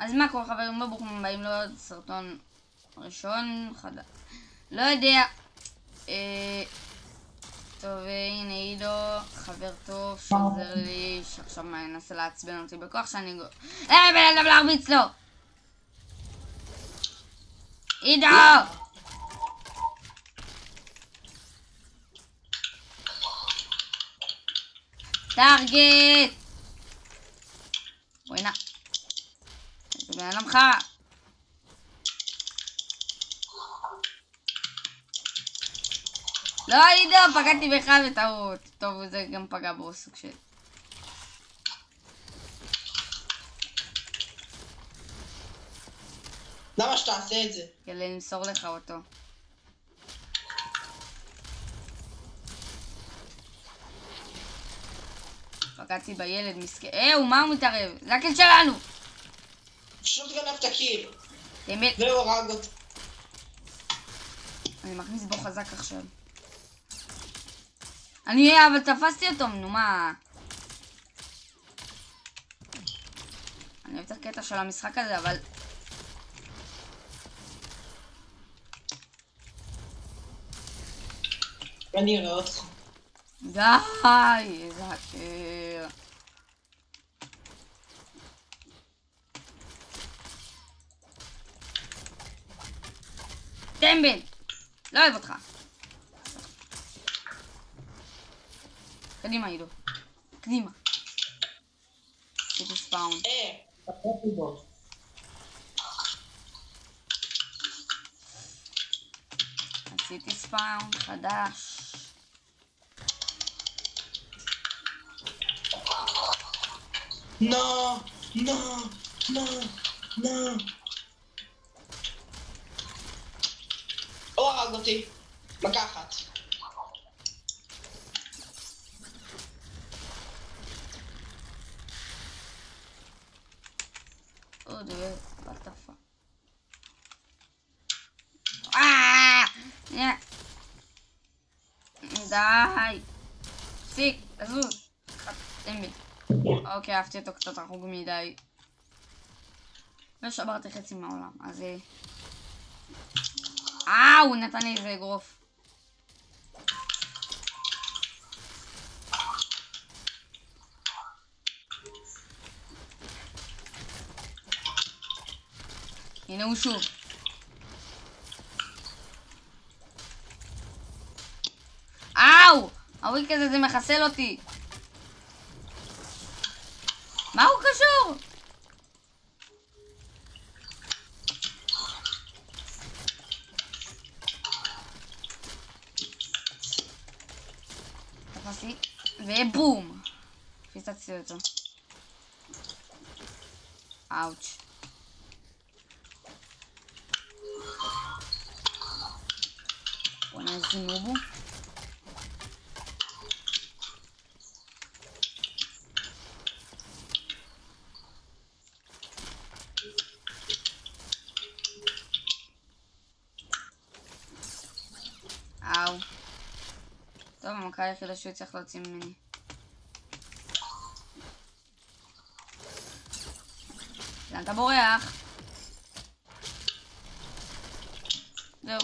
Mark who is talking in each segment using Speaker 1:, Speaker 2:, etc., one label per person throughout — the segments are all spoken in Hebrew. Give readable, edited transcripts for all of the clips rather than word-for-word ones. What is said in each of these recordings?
Speaker 1: אז מה כל חברים, ברוכים הבאים לעוד סרטון ראשון חדש. לא יודע. טוב, הנה עידו, חבר טוב שעוזר לי, שעכשיו מנסה לעצבן אותי בכוח שאני בן אדם להרביץ לו! עידו! טארגט! בואי נע. זה בן אדם חרא. לא, עידו, פגעתי בך בטעות. טוב, זה גם פגע בו סוג של...
Speaker 2: למה שתעשה את זה?
Speaker 1: כדי למסור לך אותו. פגעתי בילד מסכן. מה הוא מתערב? זה הקיל שלנו!
Speaker 2: פשוט גנב את הקיל.
Speaker 1: באמת.
Speaker 2: והוא הרג אותי.
Speaker 1: אני מכניס בו חזק עכשיו. אבל תפסתי אותו, נו מה? אני אוהב את הקטע של המשחק הזה, אבל...
Speaker 2: אני אראה אותך.
Speaker 1: די, איזה הקר. טמבל! לא אוהב אותך. קדימה, עידו. קדימה. עשיתי ספאון.
Speaker 2: תפרתי בו.
Speaker 1: עשיתי ספאון חדש.
Speaker 2: נו. הוא הרג אותי. מכה אחת.
Speaker 1: dude, what the fuck? די! פסיק, תזוז! טמבל. אוקיי, אהבתי אותו קצת רחוק מדי. ושברתי חצי מהעולם, אז... הוא נתן לי איזה אגרוף. הנה הוא שוב. הוויק הזה זה מחסל אותי. מה הוא קשור? תפסתי ובום. פיצצתי אותו. אאוץ'. בוא נזינו בו. טוב, המכה היחידה שהוא צריך להוציא ממני. לאן אתה בורח? זהו.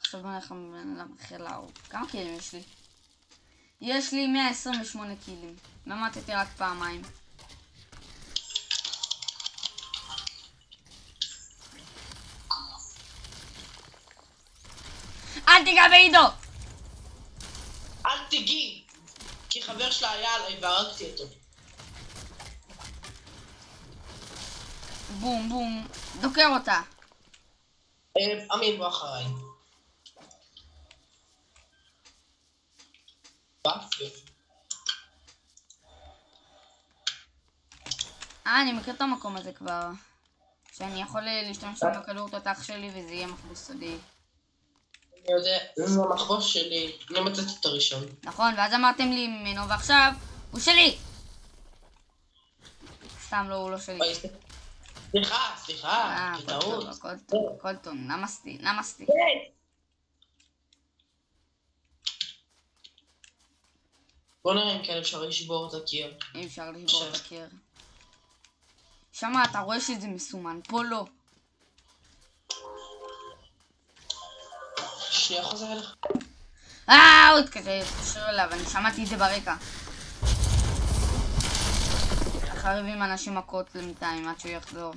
Speaker 1: עכשיו בוא נלך למחיר להרוג. כמה קילים יש לי? יש לי 128 קילים. ממתתי רק פעמיים. אל תיגע בעידו!
Speaker 2: אל תיגעי! כי חבר שלה היה עליי והרגתי אותו.
Speaker 1: בום בום. דוקר אותה.
Speaker 2: אמין בוא אחריי.
Speaker 1: אני מכיר את המקום הזה כבר. שאני יכול להשתמש בכדור תותח שלי וזה יהיה מחבוס סודי.
Speaker 2: אני יודע, זה המחבוס שלי, אני מצאתי את הראשון.
Speaker 1: נכון, ואז אמרתם לי ממנו, ועכשיו הוא שלי! סתם לא, הוא לא שלי.
Speaker 2: סליחה, בטעות.
Speaker 1: הכל טוב, נמסטי.
Speaker 2: בוא נראה אם כן אפשר לשבור את הקיר.
Speaker 1: אי אפשר לשבור את הקיר. שמה אתה רואה שזה מסומן, פה לא.
Speaker 2: שנייה חוזר אליך.
Speaker 1: הוא התקשר אליו, אני שמעתי את זה ברקע. חרבים אנשים מכות למתיים עד שהוא יחזור.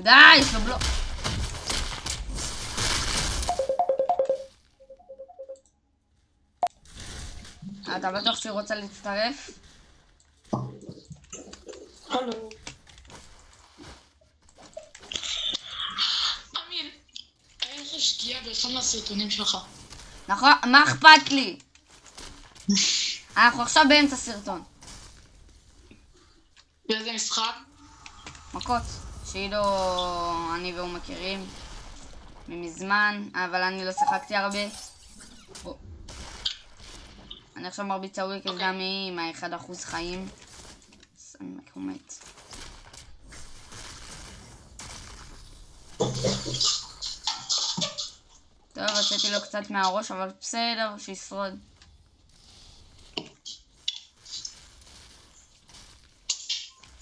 Speaker 1: די, יש לו בלוק. אתה בטוח שהיא רוצה להצטרף?
Speaker 2: הלו.
Speaker 3: אמיר, היה לך שגיאה באחד מהסרטונים שלך.
Speaker 1: נכון, מה אכפת לי? אנחנו עכשיו באמצע סרטון.
Speaker 3: באיזה משחק?
Speaker 1: מכות, שעידו, אני והוא מכירים ממזמן, אבל אני לא שיחקתי הרבה. אני עכשיו מרביץ הוויקס דמי עם ה-1% חיים. הוא מת. טוב, עשיתי לו קצת מהראש, אבל בסדר, שישרוד.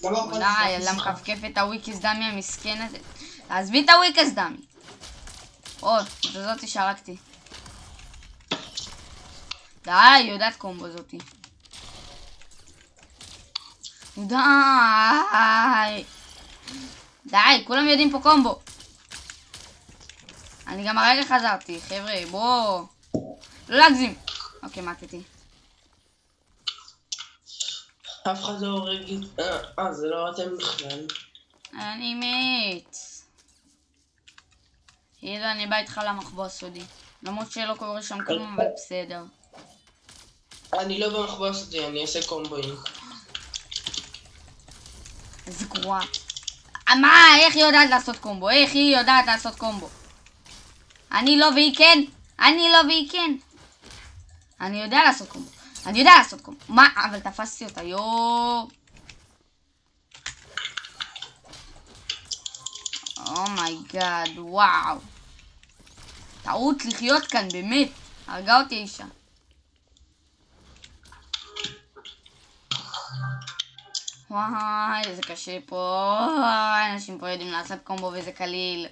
Speaker 1: די, ילדה מכפכף את הוויקס דמי המסכן הזה. תעזבי את הוויקס דמי. זאתי שהרגתי. די, יודעת קומבו זאתי. די, כולם יודעים פה קומבו. אני גם הרגע חזרתי, חבר'ה, בואו. לא להגזים. אוקיי, מתתי.
Speaker 2: אף אחד לא הורג לי. זה לא אתם בכלל.
Speaker 1: אני מת. ידע, אני בא איתך למחבוא הסודי. למרות שלא קורה שם כלום, אבל בסדר.
Speaker 2: אני לא במחבוא הסודי, אני אעשה קומבואים.
Speaker 1: איזה גרועה. מה? איך היא יודעת לעשות קומבו? איך היא יודעת לעשות קומבו? אני לא והיא כן. אני לא והיא כן. אני יודע לעשות קומבו. אני יודע לעשות קומבו. מה? אבל תפסתי אותה, יואו. אומייגאד, וואו. טעות לחיות כאן, באמת. הרגה אותי אישה. וואי, איזה קשה פה. אנשים פה יודעים לעשות קומבו וזה קליל.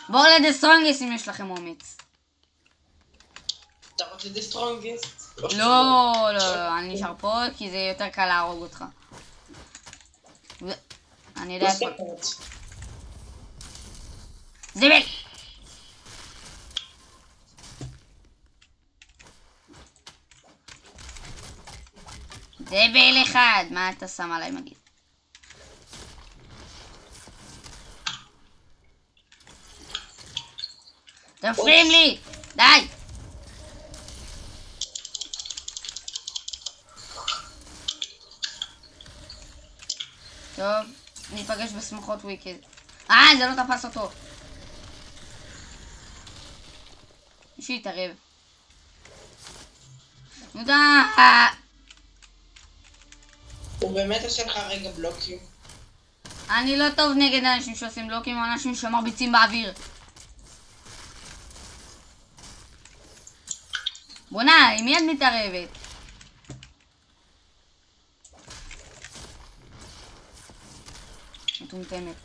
Speaker 1: בואו לדה סטרונגסט אם יש לכם אומץ.
Speaker 2: אתה רוצה דה סטרונגסט?
Speaker 1: לא, אני נשאר פה כי זה יותר קל להרוג אותך. אני יודע איפה. זבל! זבל אחד! מה אתה שם עליי מגיד? תפריעים לי! די! טוב, ניפגש בשמחות וויקד. זה לא תפס אותו. מישהו יתערב. די!
Speaker 2: הוא באמת עושה לך רגע בלוקים.
Speaker 1: אני לא טוב נגד אנשים שעושים בלוקים או אנשים שמרביצים באוויר. בונה, עם מי את מתערבת? מטומטמת.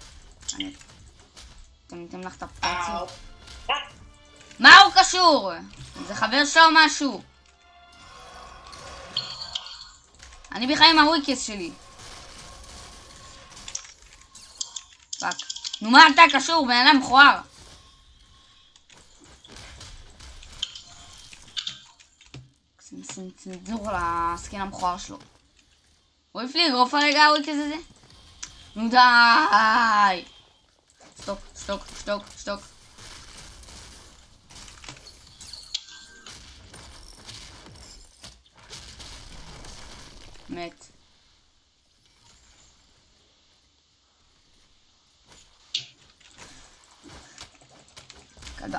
Speaker 1: מטומטם לך את הפצעים. מה הוא קשור? זה חבר שלו או משהו? אני בכלל עם הוויקס שלי. פאק. נו מה אתה קשור? בן אדם מכוער. צנזור לסקין המכוער שלו. הוא העיף לי אגרוף הרגע הוויקס הזה? נו די! שתוק, שתוק, שתוק, שתוק. מת. כלבה.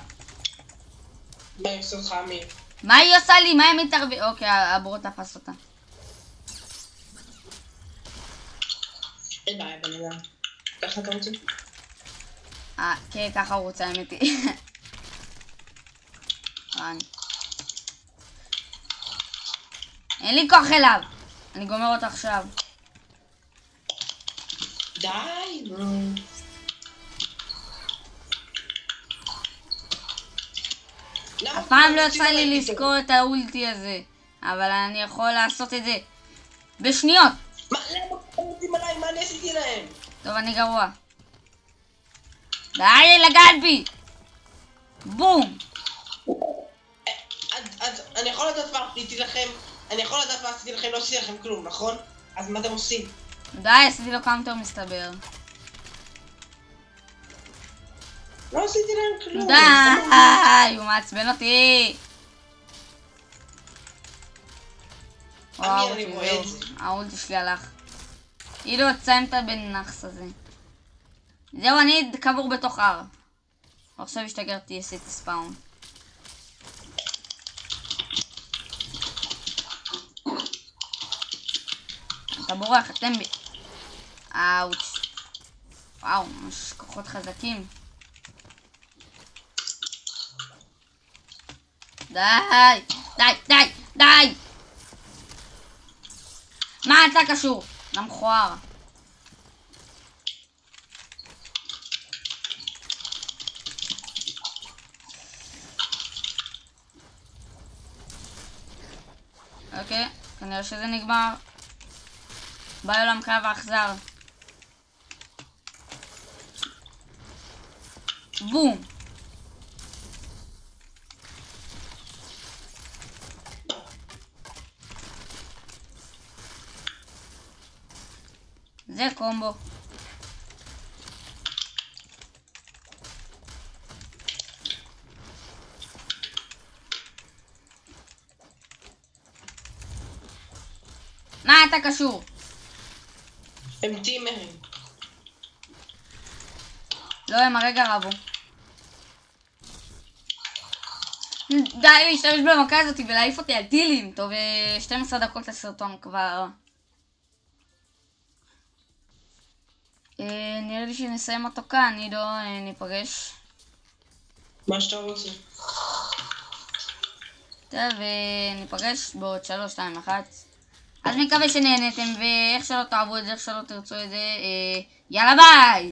Speaker 2: מה היא עושה לך אמיר?
Speaker 1: מה היא עושה לי? מה היא מתערבת? אוקיי, הבור תפס אותה.
Speaker 2: אין בעיה בן אדם. ככה אתה רוצה?
Speaker 1: כן, ככה הוא רוצה, האמת היא. אין לי כוח אליו. אני גומר אותו עכשיו.
Speaker 2: די,
Speaker 1: אף פעם לא יצא לי לזכור את האולטי הזה. אבל אני יכול לעשות את זה בשניות.
Speaker 2: מה, למה קוראים עליי? מה אני עשיתי להם?
Speaker 1: טוב, אני גרוע. די לגעת בי! בום!
Speaker 2: אני יכול לדעת מה עשיתי לכם? אני יכול לדעת מה עשיתי לכם? לא עשיתי לכם כלום, נכון? אז מה אתם עושים?
Speaker 1: די, עשיתי לו קאונטר מסתבר.
Speaker 2: לא עשיתי להם כלום.
Speaker 1: די! הוא מעצבן אותי! וואו,
Speaker 2: אני רואה את זה.
Speaker 1: האולטי שלי הלך. אילו יוצאים את הבן נחס הזה. זהו, אני קבור בתוך הר. עכשיו השתגרתי, עשיתי ספאון. אתה בורח, אתם בי. אאוץ'. וואו, ממש כוחות חזקים. די! די! די! די! מה אתה קשור? למכוער. אוקיי, כנראה שזה נגמר. ביי עולם קרב האכזר. בום. זה קומבו. מה אתה קשור?
Speaker 2: הם טימרים.
Speaker 1: לא, הם הרגע רבו. די להשתמש במכה הזאת ולהעיף אותי על טילים. טוב, 12 דקות לסרטון כבר. נראה לי שנסיים אותו כאן, עידו, ניפגש.
Speaker 2: מה שאתה רוצה.
Speaker 1: טוב, ניפגש בעוד 3, 2, 1. אז מקווה שנהנתם, ואיך שלא תאהבו את זה, איך שלא תרצו את זה, יאללה ביי!